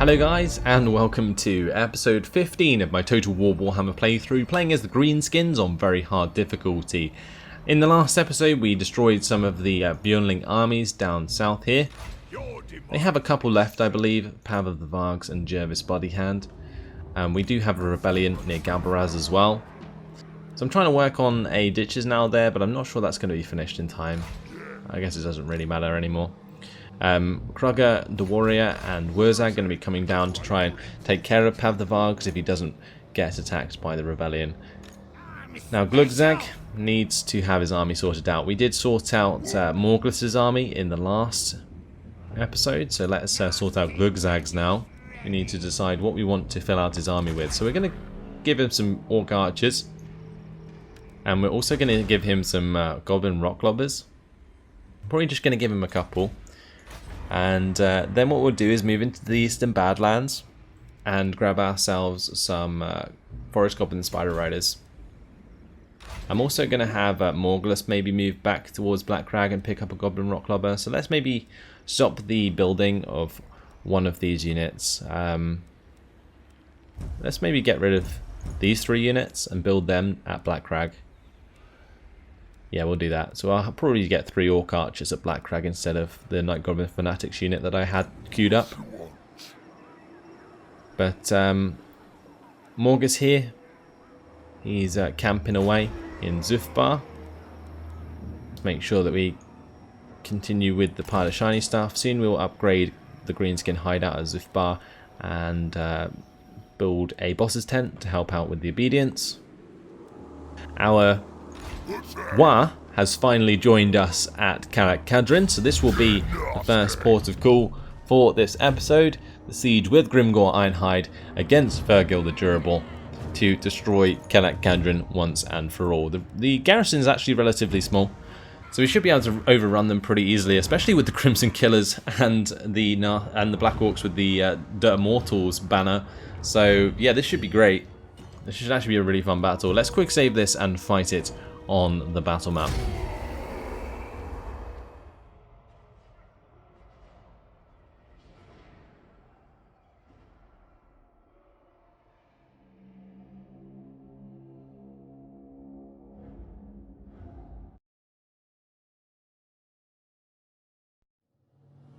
Hello guys, and welcome to episode 15 of my Total War Warhammer playthrough, playing as the Greenskins on very hard difficulty. In the last episode we destroyed some of the Bjornling armies down south here. They have a couple left, I believe, Pav of the Vargs and Jervis Bodyhand. We do have a rebellion near Galbaraz as well. So I'm trying to work on a ditches now there, but I'm not sure that's going to be finished in time. I guess it doesn't really matter anymore. Krugger, the Warrior, and Wurzag going to be coming down to try and take care of Pav the Vargs if he doesn't get attacked by the rebellion. Now Glugzag needs to have his army sorted out. We did sort out Morglus's army in the last episode, so let's sort out Glugzag's now. We need to decide what we want to fill out his army with. So we're going to give him some Orc Archers, and we're also going to give him some Goblin Rock Lobbers. Probably just going to give him a couple. And then what we'll do is move into the Eastern Badlands and grab ourselves some Forest Goblin Spider Riders. I'm also going to have Morglus maybe move back towards Black Crag and pick up a Goblin Rock Lobber. So let's maybe stop the building of one of these units. Let's maybe get rid of these 3 units and build them at Black Crag. Yeah, we'll do that. So I'll probably get 3 Orc Archers at Black Crag instead of the Night Goblin Fanatics unit that I had queued up. But Morgus here, he's camping away in Zufbar. Let's make sure that we continue with the pile of shiny stuff. Soon we'll upgrade the Greenskin hideout at Zufbar and build a boss's tent to help out with the obedience. Our Wa has finally joined us at Karak Kadrin, so this will be the first port of call for this episode. The siege with Grimgor Ironhide against Virgil the Durable to destroy Karak Kadrin once and for all. The garrison is actually relatively small, so we should be able to overrun them pretty easily, especially with the Crimson Killers and the Black Orcs with the Der Mortals banner. So yeah, this should be great. This should actually be a really fun battle. Let's quick save this and fight it on the battle map.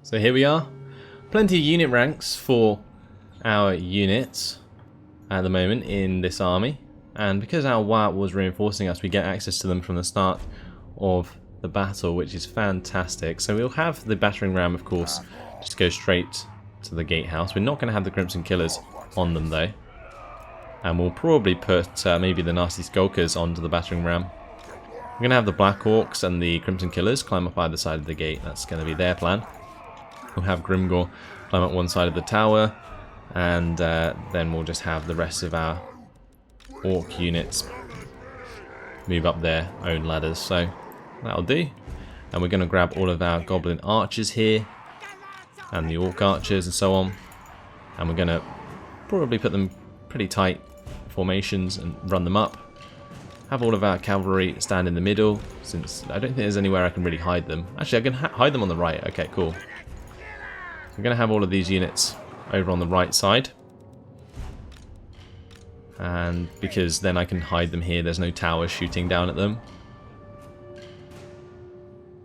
So here we are. Plenty of unit ranks for our units at the moment in this army. And because our Wa was reinforcing us, we get access to them from the start of the battle, which is fantastic. So we'll have the battering ram, of course, just go straight to the gatehouse. We're not going to have the Crimson Killers on them, though. And we'll probably put maybe the Nasty Skulkers onto the battering ram. We're going to have the Black Orcs and the Crimson Killers climb up either side of the gate. That's going to be their plan. We'll have Grimgor climb up one side of the tower. And then we'll just have the rest of our Orc units move up their own ladders, so that'll do. And we're going to grab all of our Goblin Archers here and the Orc Archers and so on, and we're going to probably put them pretty tight formations and run them up. Have all of our cavalry stand in the middle, since I don't think there's anywhere I can really hide them. Actually, I can hide them on the right. Okay, cool. So we're going to have all of these units over on the right side. And because then I can hide them here, there's no towers shooting down at them.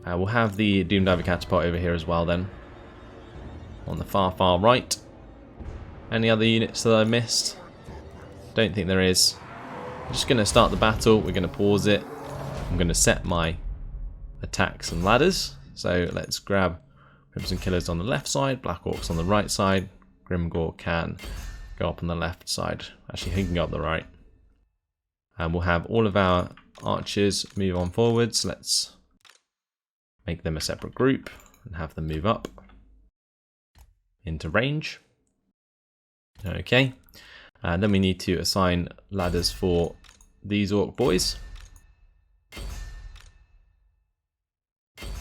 We'll have the Doomdiver Catapult over here as well then, on the far right. Any other units that I missed? Don't think there is. I'm just going to start the battle, we're going to pause it. I'm going to set my attacks and ladders. So let's grab Crimson Killers on the left side, Black Orcs on the right side. Grimgor can go up on the left side. Actually, he can go up the right. And we'll have all of our archers move on forwards. Let's make them a separate group and have them move up into range. Okay. And then we need to assign ladders for these Orc boys.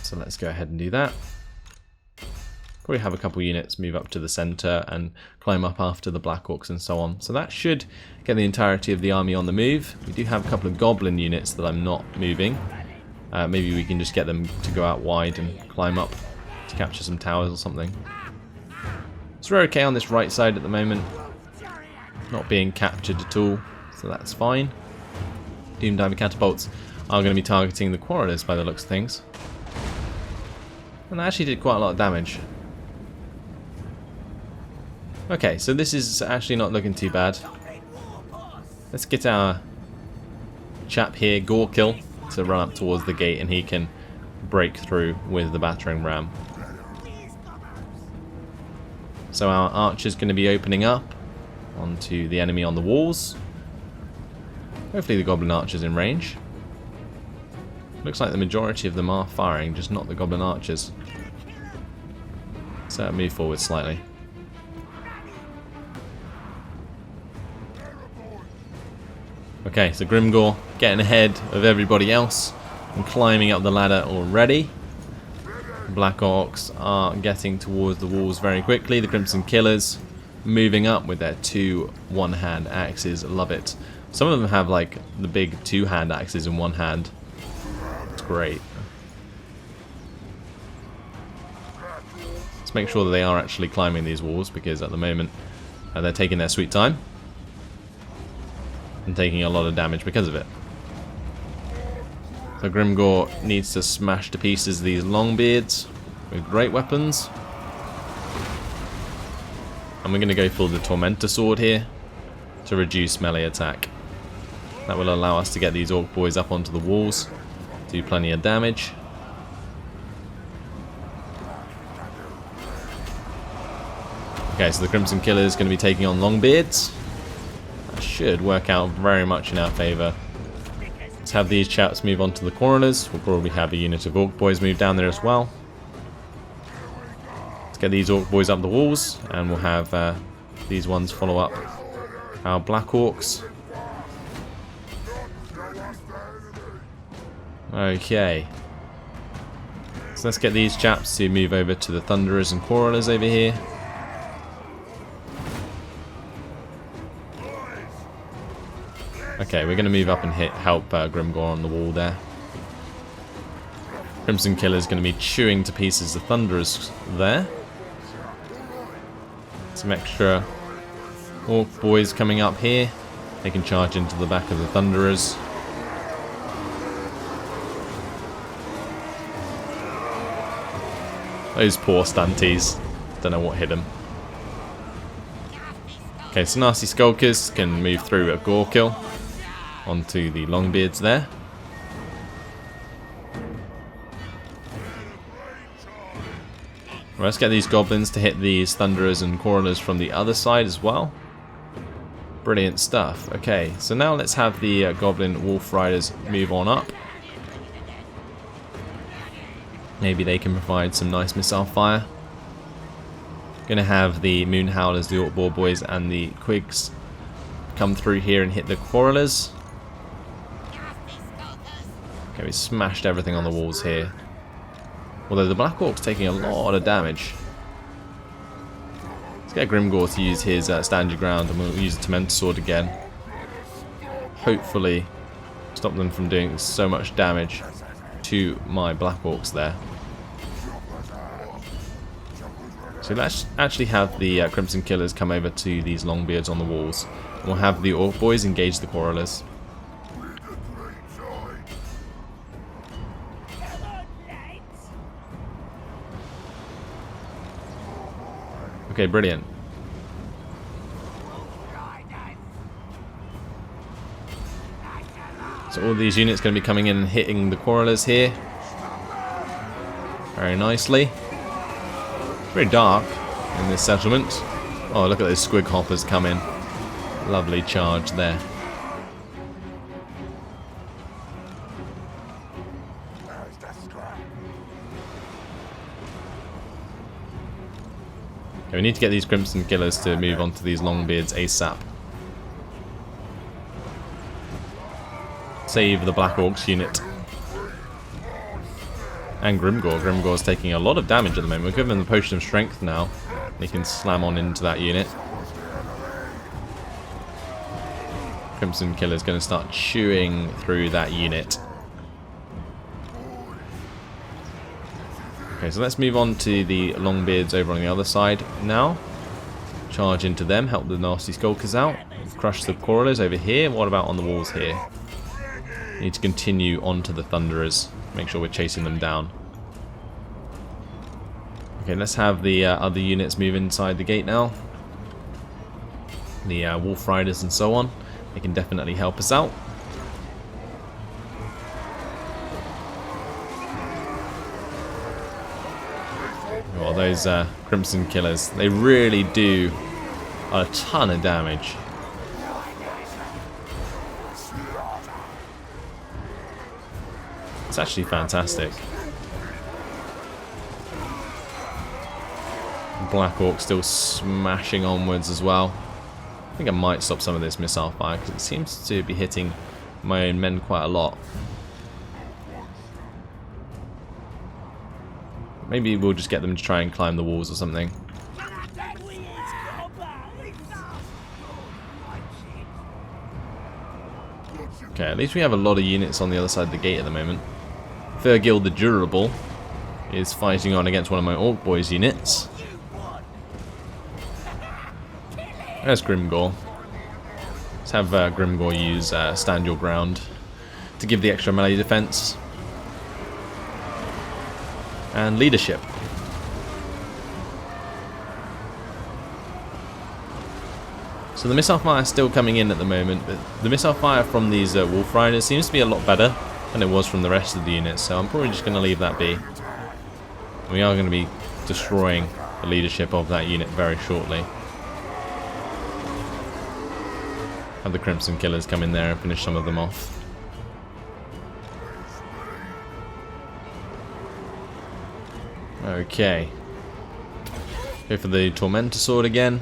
So let's go ahead and do that. Probably have a couple units move up to the center and climb up after the Black Orcs and so on. So that should get the entirety of the army on the move. We do have a couple of Goblin units that I'm not moving. Maybe we can just get them to go out wide and climb up to capture some towers or something. So we're okay on this right side at the moment. Not being captured at all, so that's fine. Doom Diver catapults are going to be targeting the Quarrelers by the looks of things. And they actually did quite a lot of damage. Okay, so this is actually not looking too bad. Let's get our chap here, Gorkill, to run up towards the gate and he can break through with the battering ram. So our archer's going to be opening up onto the enemy on the walls. Hopefully the goblin archer's in range. Looks like the majority of them are firing, just not the goblin archers. So move forward slightly. Okay, so Grimgor getting ahead of everybody else and climbing up the ladder already. Black Orcs are getting towards the walls very quickly. The Crimson Killers moving up with their 2 one-hand axes. Love it. Some of them have like the big 2-hand axes in one hand. It's great. Let's make sure that they are actually climbing these walls, because at the moment they're taking their sweet time and taking a lot of damage because of it. So Grimgor needs to smash to pieces these Longbeards with great weapons. And we're going to go for the Tormentor Sword here to reduce melee attack. That will allow us to get these Orc boys up onto the walls, do plenty of damage. Okay, so the Crimson Killer is going to be taking on Longbeards. That should work out very much in our favour. Let's have these chaps move on to the Quarrelers. We'll probably have a unit of Orc boys move down there as well. Let's get these Orc boys up the walls, and we'll have these ones follow up our Black Orcs. Okay. So let's get these chaps to move over to the Thunderers and Quarrelers over here. Okay, we're going to move up and help Grimgor on the wall there. Crimson Killer's going to be chewing to pieces the Thunderers there. Some extra Orc boys coming up here. They can charge into the back of the Thunderers. Those poor stunties. Don't know what hit them. Okay, so Nasty Skulkers can move through a Gorkill onto the Longbeards there. Right, let's get these Goblins to hit these Thunderers and Quarrelers from the other side as well. Brilliant stuff. Okay, so now let's have the Goblin Wolf Riders move on up. Maybe they can provide some nice missile fire. Gonna have the Moon Howlers, the Orc Boar Boys, and the Quigs come through here and hit the Quarrelers. Okay, we smashed everything on the walls here. Although the Black Orc's taking a lot of damage. Let's get Grimgor to use his stand your ground, and we'll use the Tormentor Sword again. Hopefully stop them from doing so much damage to my Black Orcs there. So let's actually have the Crimson Killers come over to these Longbeards on the walls. And we'll have the Orc boys engage the Quarrelers. Okay, brilliant. So all these units going to be coming in and hitting the Quarrelers here. Very nicely. It's very dark in this settlement. Oh, look at those Squig Hoppers come in. Lovely charge there. Okay, we need to get these Crimson Killers to move on to these Longbeards ASAP. Save the Black Orcs unit. And Grimgor. Grimgor's taking a lot of damage at the moment. We'll give him the Potion of Strength now. He can slam on into that unit. Crimson Killer's going to start chewing through that unit. Okay, so let's move on to the Longbeards over on the other side now. charge into them, help the nasty skulkers out, crush the crawlers over here. What about on the walls here? Need to continue on to the thunderers, make sure we're chasing them down. Okay, let's have the other units move inside the gate now. The wolf riders and so on. They can definitely help us out. Well, those Crimson Killers, they really do a ton of damage. It's actually fantastic. Black Orc still smashing onwards as well. I think I might stop some of this missile fire because it seems to be hitting my own men quite a lot. Maybe we'll just get them to try and climb the walls or something. Okay, at least we have a lot of units on the other side of the gate at the moment. Fergil the Durable is fighting on against one of my Orc Boys units. There's Grimgor. Let's have Grimgor use Stand Your Ground to give the extra melee defense. And leadership. So the missile fire is still coming in at the moment, but the missile fire from these Wolf Riders seems to be a lot better than it was from the rest of the units, so I'm probably just going to leave that be. We are going to be destroying the leadership of that unit very shortly. Have the Crimson Killers come in there and finish some of them off. Okay. Go for the Tormentor Sword again.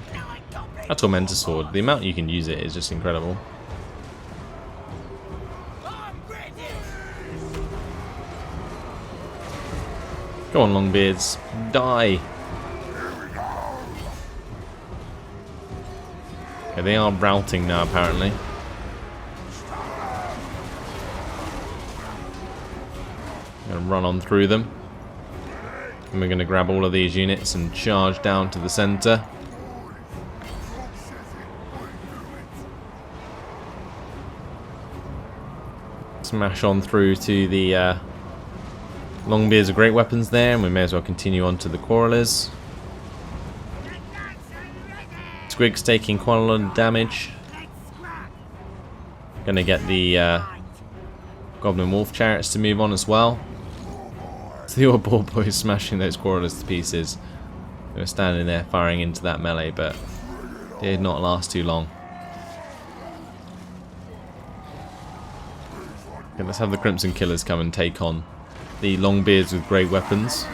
A Tormentor Sword, the amount you can use it is just incredible. Go on, Longbeards. Die! Okay, they are routing now, apparently. I'm going to run on through them. And we're going to grab all of these units and charge down to the centre. Smash on through to the Longbeards of Great Weapons there, and we may as well continue on to the Quarrelers. Squig's taking quite a lot of damage. Gonna get the Goblin Wolf Chariots to move on as well. So the Orc Boys smashing those Quarrelers to pieces. They were standing there firing into that melee, but it did not last too long. Okay, let's have the Crimson Killers come and take on the Longbeards with great weapons.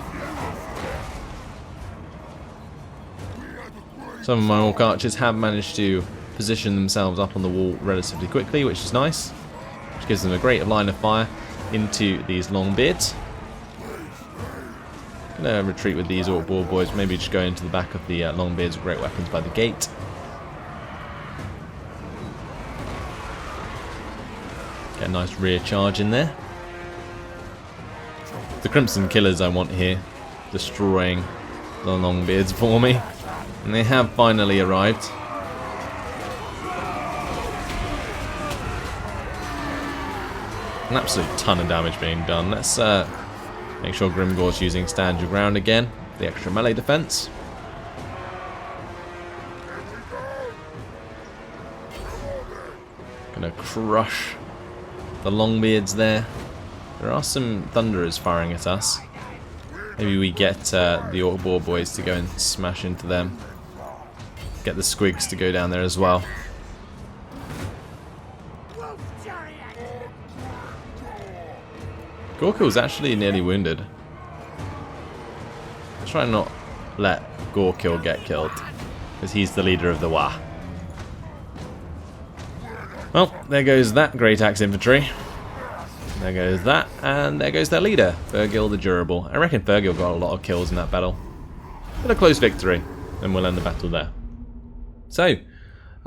Some of my Orc Archers have managed to position themselves up on the wall relatively quickly, which is nice. Which gives them a great line of fire into these Longbeards. Gonna retreat with these Orc Boys, maybe just go into the back of the Longbeards with great weapons by the gate. Get a nice rear charge in there. The Crimson Killers I want here, destroying the Longbeards for me. And they have finally arrived. An absolute ton of damage being done. Let's make sure Grimgor's using Stand Your Ground again, the extra melee defense. Gonna crush the Longbeards there. There are some Thunderers firing at us. Maybe we get the Orc Boys to go and smash into them. Get the Squigs to go down there as well. Gorkill's actually nearly wounded. Let's try and not let Gorkill get killed, because he's the leader of the Wa. Well, there goes that Great Axe Infantry. There goes that, and there goes their leader, Fergil the Durable. I reckon Fergil got a lot of kills in that battle. But a close victory, and we'll end the battle there. So,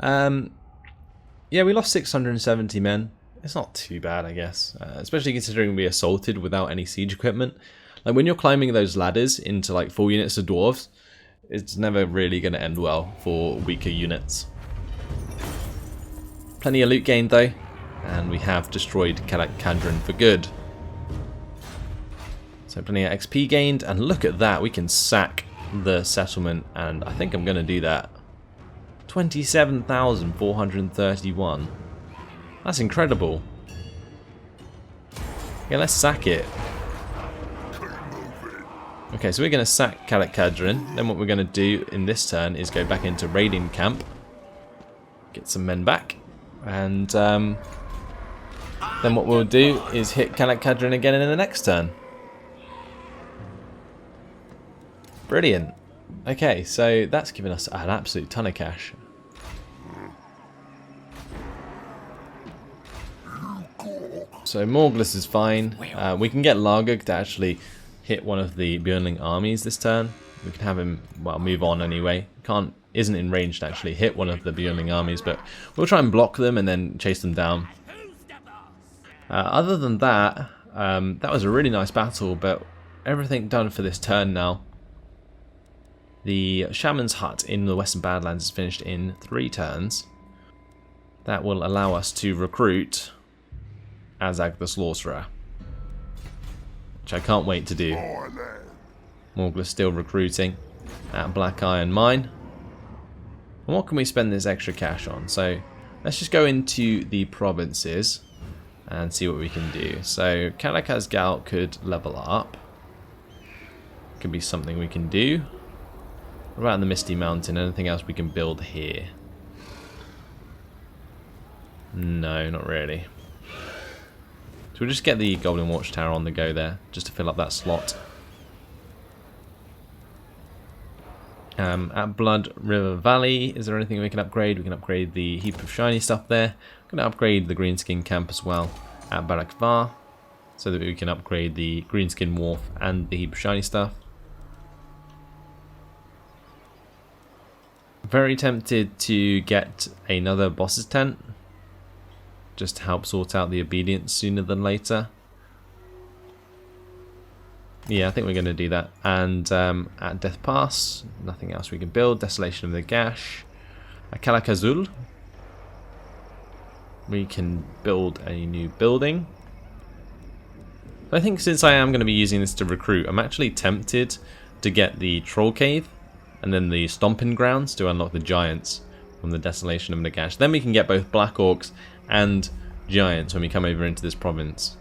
yeah, we lost 670 men. It's not too bad, I guess, especially considering we assaulted without any siege equipment. Like when you're climbing those ladders into like full units of dwarves, it's never really going to end well for weaker units. Plenty of loot gained though, and we have destroyed Kadrin for good. So plenty of XP gained, and look at that, we can sack the settlement, and I think I'm going to do that. 27,431. That's incredible. Yeah, let's sack it. Okay, so we're going to sack Kadrin. Then what we're going to do in this turn is go back into raiding camp, get some men back, and then what we'll do is hit Kadrin again in the next turn. Brilliant. Okay, so that's given us an absolute ton of cash. So Morglis is fine. We can get Largug to actually hit one of the Björnling armies this turn. We can have him, well, move on anyway. Isn't in range to actually hit one of the Björnling armies, but we'll try and block them and then chase them down. Other than that, that was a really nice battle, but everything done for this turn now. The Shaman's Hut in the Western Badlands is finished in 3 turns. That will allow us to recruit Azag the Slaughterer, which I can't wait to do. Morglis still recruiting at Black Iron Mine. And what can we spend this extra cash on? So let's just go into the provinces and see what we can do. So Kalakaz Gout could level up. Could be something we can do. What about in the Misty Mountain? Anything else we can build here? No, not really. So we'll just get the Goblin Watchtower on the go there, just to fill up that slot. At Blood River Valley, is there anything we can upgrade? We can upgrade the heap of shiny stuff there. We're going to upgrade the Greenskin camp as well at Barakvar, so that we can upgrade the Greenskin Wharf and the heap of shiny stuff. Very tempted to get another boss's tent, just to help sort out the obedience sooner than later. Yeah, I think we're going to do that. And at Death Pass, nothing else we can build. Desolation of the Gash. At Kalakazul, we can build a new building. I think since I am going to be using this to recruit, I'm actually tempted to get the Troll Cave and then the Stomping Grounds to unlock the Giants from the Desolation of the Gash. Then we can get both Black Orcs and Giants when we come over into this province.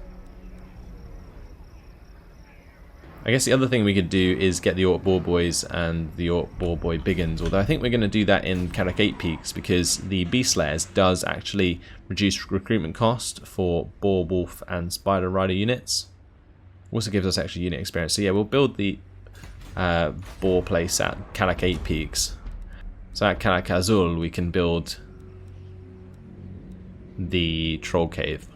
I guess the other thing we could do is get the Orc Boar Boys and the Orc Boar Boy Biggins, although I think we're going to do that in Karak 8 Peaks because the Beast Slayers does actually reduce recruitment cost for Boar, Wolf and Spider Rider units. Also gives us extra unit experience. So yeah, we'll build the Boar place at Karak 8 Peaks. So at Karak Azul we can build the Troll Cave.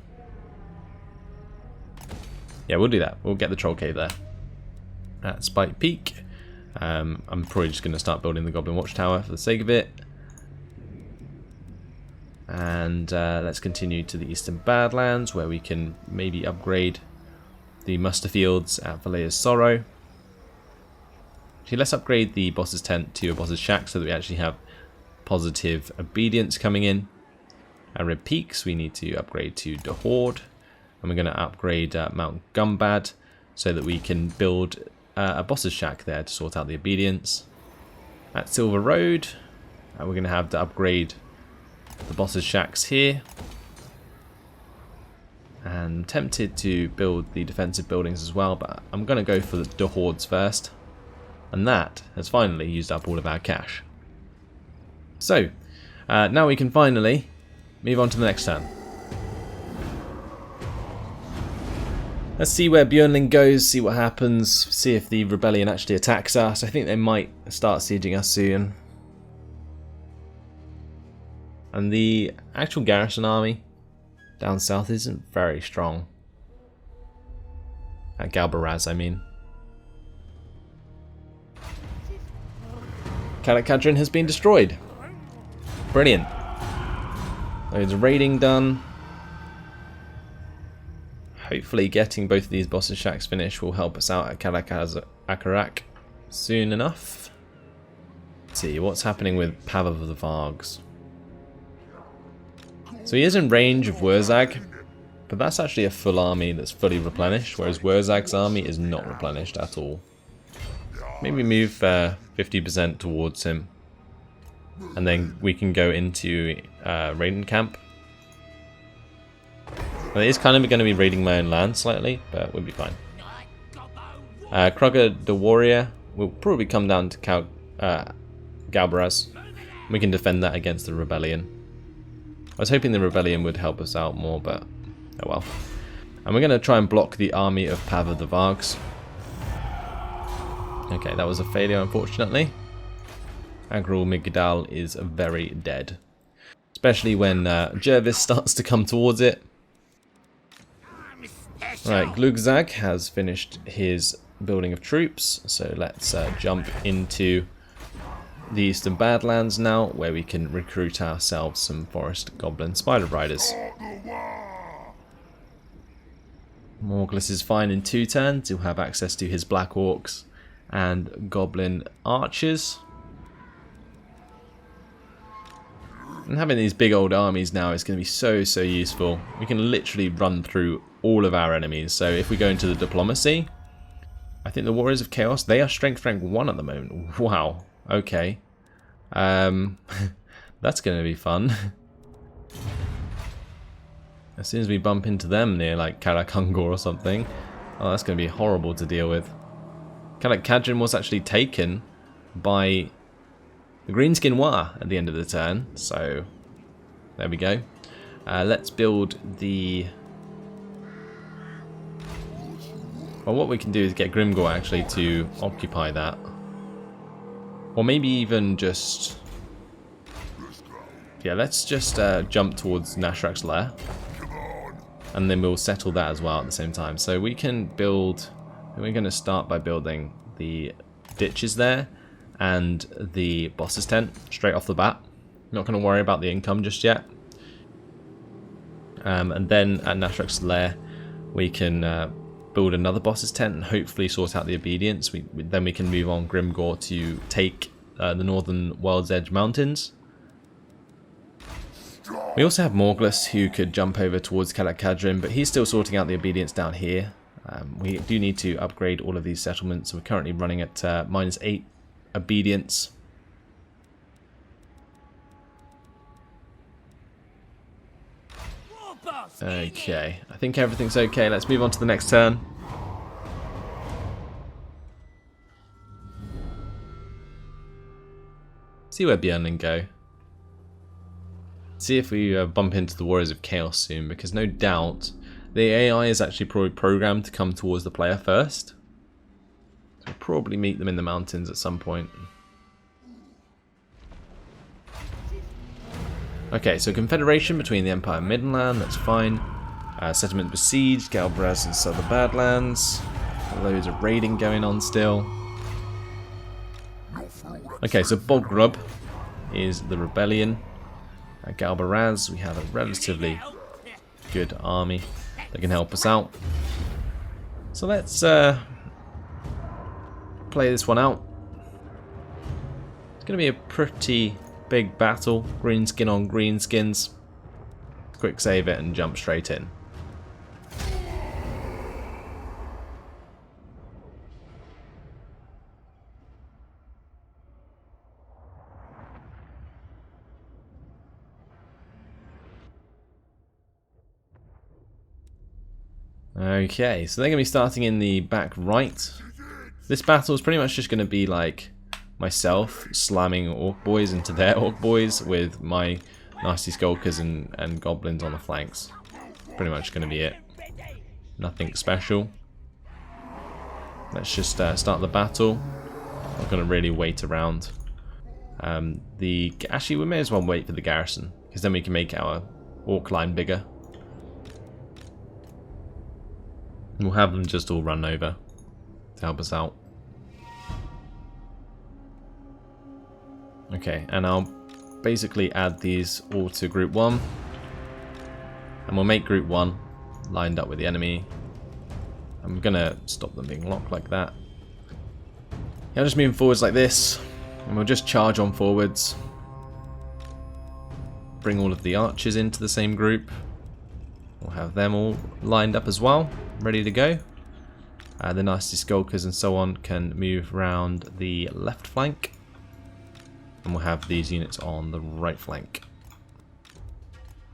Yeah, we'll do that. We'll get the Troll Cave there. At Spike Peak, I'm probably just going to start building the Goblin Watchtower for the sake of it. And let's continue to the Eastern Badlands, where we can maybe upgrade the muster fields at Valea's Sorrow. Actually, let's upgrade the boss's tent to a boss's shack so that we actually have positive obedience coming in. At Red Peaks, we need to upgrade to the Horde, and we're going to upgrade Mount Gumbad so that we can build a boss's shack there to sort out the obedience. At Silver Road, we're going to have to upgrade the boss's shacks here. And tempted to build the defensive buildings as well, but I'm going to go for the Hordes first. And that has finally used up all of our cash. So, now we can finally move on to the next turn. Let's see where Björnling goes, see what happens, see if the rebellion actually attacks us. I think they might start sieging us soon. And the actual garrison army down south isn't very strong. At Galbaraz, I mean. Kalakadrin has been destroyed. Brilliant. Loads of raiding done. Hopefully getting both of these boss's shacks finished will help us out at Kalakaz Akarak soon enough. see, what's happening with Pav of the Vargs? So he is in range of Wurzag, but that's actually a full army that's fully replenished, whereas Wurzag's army is not replenished at all. Maybe move 50% towards him, and then we can go into raiding camp. Well, it is kind of going to be raiding my own land slightly, but we'll be fine. Krugger the Warrior will probably come down to Galbaraz. We can defend that against the Rebellion. I was hoping the Rebellion would help us out more, but oh well. And we're going to try and block the army of Pav of the Vargs. Okay, that was a failure, unfortunately. Agrul Migdal is very dead. Especially when Jervis starts to come towards it. Right, Glugzag has finished his building of troops, so let's jump into the Eastern Badlands now, where we can recruit ourselves some Forest Goblin Spider Riders. Morglis is fine in 2 turns. He'll have access to his Black Orcs and Goblin Archers. And having these big old armies now is going to be so useful. We can literally run through all of our enemies. So if we go into the diplomacy, I think the Warriors of Chaos, they are strength rank 1 at the moment. Wow, okay. That's going to be fun. As soon as we bump into them near like Karakungor or something, oh, that's going to be horrible to deal with. Kadrin was actually taken by the Greenskin War at the end of the turn, so there we go. Let's build the... Well, what we can do is get Grimgor actually to occupy that. Or maybe even just... Yeah, let's just jump towards Nashrak's lair. And then we'll settle that as well at the same time. So we can build... We're going to start by building the ditches there and the boss's tent straight off the bat. Not going to worry about the income just yet. And then at Nashrak's lair we can build another boss's tent and hopefully sort out the obedience. Then we can move on Grimgor to take the northern World's Edge mountains. We also have Morglis who could jump over towards Kalak-Kadrin, but he's still sorting out the obedience down here. We do need to upgrade all of these settlements. We're currently running at -8 obedience. Okay, I think everything's okay. Let's move on to the next turn. See where Björnling go. See if we bump into the Warriors of Chaos soon, because no doubt the AI is actually probably programmed to come towards the player first. So we'll probably meet them in the mountains at some point. Okay, so confederation between the Empire and Midland, that's fine. Settlement besieged, Galbaraz and Southern Badlands. Loads of raiding going on still. Okay, so Bogrub is the rebellion. At Galbaraz, we have a relatively good army that can help us out. So let's play this one out. It's going to be a pretty big battle. Greenskin on Greenskins. Quick save it and jump straight in. Okay, so they're going to be starting in the back right. This battle is pretty much just going to be like myself slamming Orc Boys into their Orc Boys with my nasty Skulkers and Goblins on the flanks. Pretty much going to be it. Nothing special. Let's just start the battle. I'm not going to really wait around. Actually, we may as well wait for the garrison, because then we can make our Orc line bigger. We'll have them just all run over to help us out. Okay, and I'll basically add these all to group 1. And we'll make group 1 lined up with the enemy. I'm gonna stop them being locked like that. Yeah, I'm just moving forwards like this. And we'll just charge on forwards. Bring all of the archers into the same group. We'll have them all lined up as well, ready to go. The nasty skulkers and so on can move around the left flank. And we'll have these units on the right flank.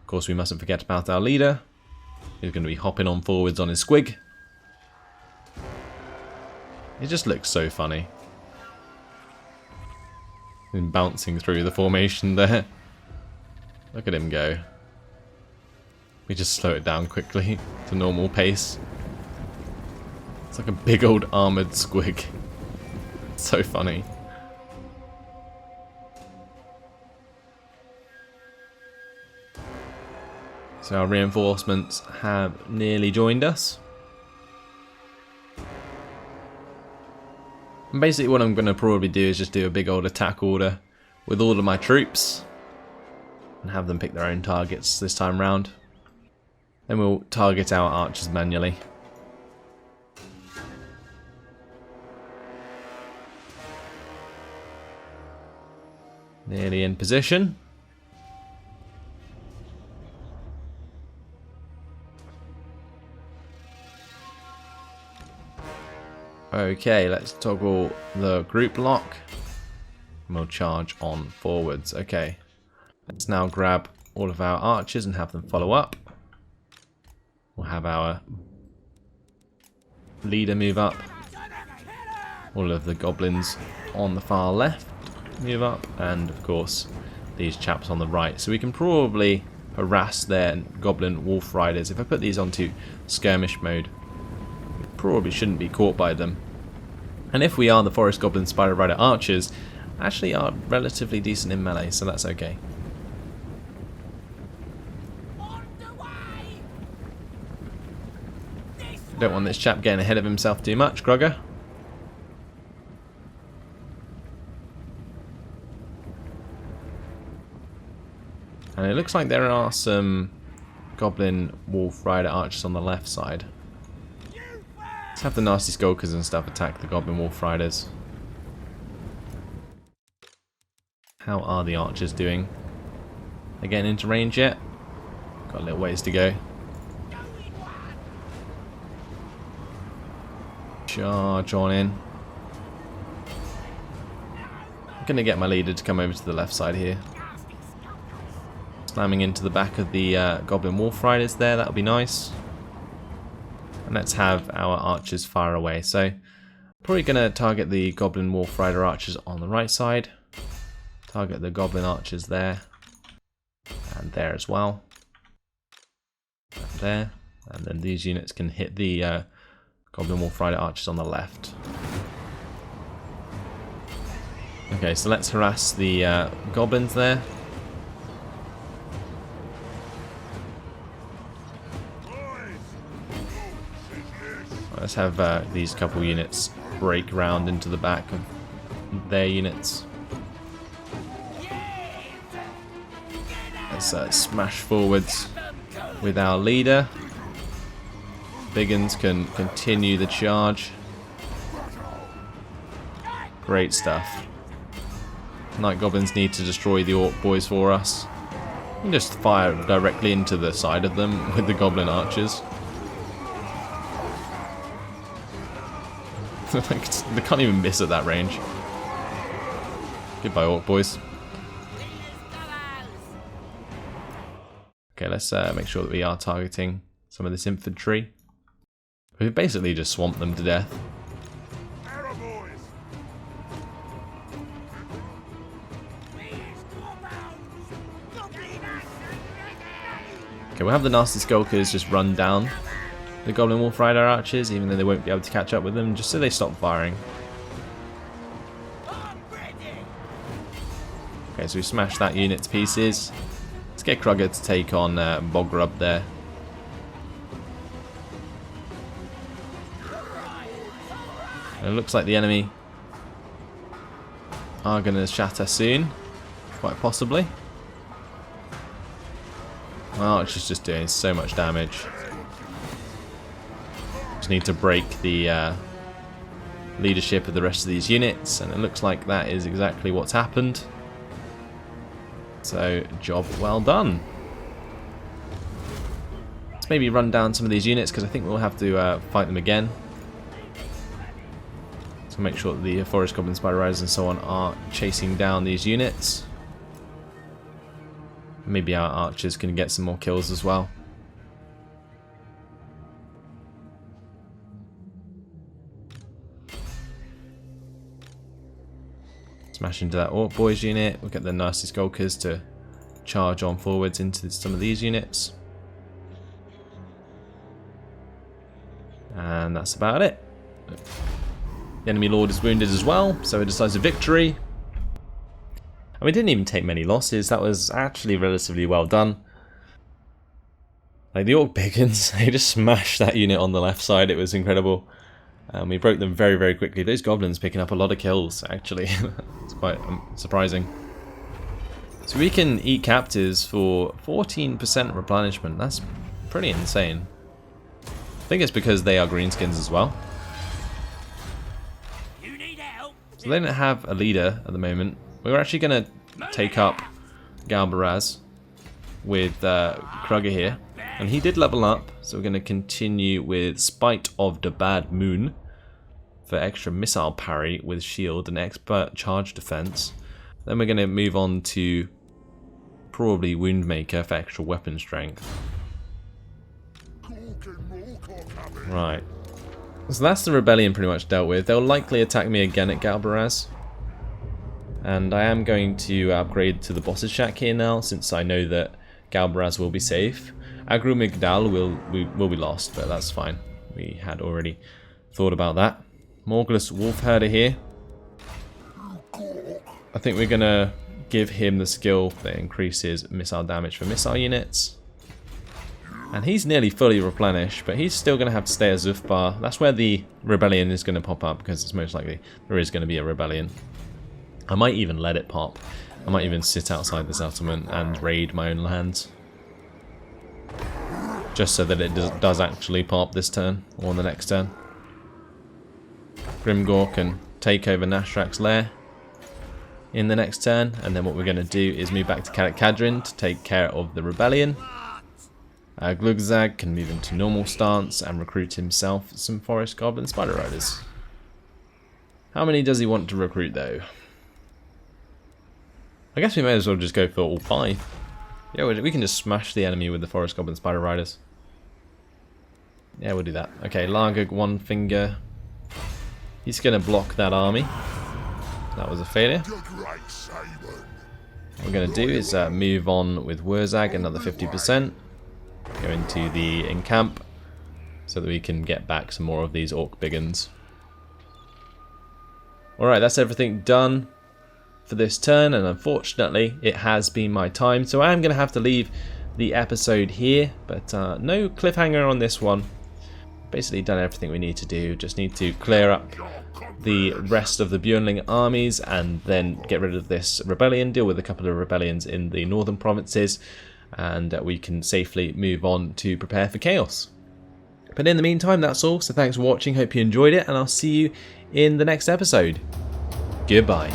Of course, we mustn't forget about our leader, who's going to be hopping on forwards on his squig. It just looks so funny. And bouncing through the formation there. Look at him go. We just slow it down quickly to normal pace. It's like a big old armoured squig. It's so funny. So our reinforcements have nearly joined us. And basically what I'm going to probably do is just do a big old attack order with all of my troops. And have them pick their own targets this time round. Then we'll target our archers manually. Nearly in position. Okay, let's toggle the group lock. And we'll charge on forwards. Okay. Let's now grab all of our archers and have them follow up. We'll have our leader move up. All of the goblins on the far left move up. And of course, these chaps on the right. So we can probably harass their goblin wolf riders. If I put these onto skirmish mode, we probably shouldn't be caught by them. And if we are, the forest goblin spider rider archers actually are relatively decent in melee, so that's okay. Don't want this chap getting ahead of himself too much, Grogger. And it looks like there are some goblin wolf rider archers on the left side. Let's have the nasty skulkers and stuff attack the goblin wolf riders. How are the archers doing? They getting into range yet? Got a little ways to go. Charge on in. I'm going to get my leader to come over to the left side here. Slamming into the back of the goblin wolf riders there, that'll be nice. And let's have our archers fire away. So, probably going to target the goblin wolf rider archers on the right side. Target the goblin archers there. And there as well. And there. And then these units can hit the goblin wolf rider archers on the left. Okay, so let's harass the goblins there. Let's have these couple units break round into the back of their units. Let's smash forwards with our leader. Biggins can continue the charge. Great stuff. Night goblins need to destroy the orc boys for us. You can just fire directly into the side of them with the goblin archers. They can't even miss at that range. Goodbye, orc boys. Okay, let's make sure that we are targeting some of this infantry. We've basically just swamped them to death. Okay, we'll have the nasty skulkers just run down the goblin wolf rider archers, even though they won't be able to catch up with them, just so they stop firing. Okay, so we smashed that unit to pieces. Let's get Krugger to take on Bogrub there. And it looks like the enemy are going to shatter soon, quite possibly. My archer's just doing so much damage. Just need to break the leadership of the rest of these units, and it looks like that is exactly what's happened. So, job well done. Let's maybe run down some of these units, because I think we'll have to fight them again. So make sure that the Forest Goblin, Spider Riders and so on are chasing down these units. Maybe our archers can get some more kills as well. Smash into that Orc Boys unit. We'll get the nasty Skulkers to charge on forwards into some of these units. And that's about it. The enemy lord is wounded as well, so a decisive victory. And we didn't even take many losses. That was actually relatively well done. Like the Orc Biggins, they just smashed that unit on the left side. It was incredible. We broke them very, very quickly. Those goblins picking up a lot of kills, actually. It's quite surprising. So we can eat captives for 14% replenishment. That's pretty insane. I think it's because they are Greenskins as well. So they don't have a leader at the moment. We're actually going to take up Galbaraz with Krugger here. And he did level up, so we're going to continue with Spite of the Bad Moon for extra missile parry with shield and expert charge defense. Then we're going to move on to probably Woundmaker for extra weapon strength. Right. So that's the rebellion pretty much dealt with. They'll likely attack me again at Galbaraz. And I am going to upgrade to the boss's shack here now, since I know that Galbaraz will be safe. Agru Migdal will be lost, but that's fine. We had already thought about that. Morglus Wolfherder here. I think we're going to give him the skill that increases missile damage for missile units. And he's nearly fully replenished, but he's still going to have to stay at Zufbar. That's where the rebellion is going to pop up, because it's most likely there is going to be a rebellion. I might even let it pop. I might even sit outside the settlement and raid my own lands. Just so that it does actually pop this turn, or the next turn. Grimgor can take over Nashtrak's lair in the next turn, and then what we're going to do is move back to Karak Kadrin to take care of the rebellion. Glugzag can move into normal stance and recruit himself some Forest Goblin Spider Riders. How many does he want to recruit though? I guess we may as well just go for all 5. Yeah, we can just smash the enemy with the Forest Goblin Spider Riders. Yeah, we'll do that. Okay, Largug One Finger. He's going to block that army. That was a failure. What we're going to do is move on with Wurzag, another 50%. Go into the encamp so that we can get back some more of these Orc Biggins. Alright, that's everything done for this turn, and unfortunately it has been my time, so I am going to have to leave the episode here, but no cliffhanger on this one. Basically done everything we need to do. Just need to clear up the rest of the Björnling armies and then get rid of this rebellion, deal with a couple of rebellions in the northern provinces, and we can safely move on to prepare for chaos. But in the meantime, that's all, so thanks for watching, hope you enjoyed it, and I'll see you in the next episode. Goodbye.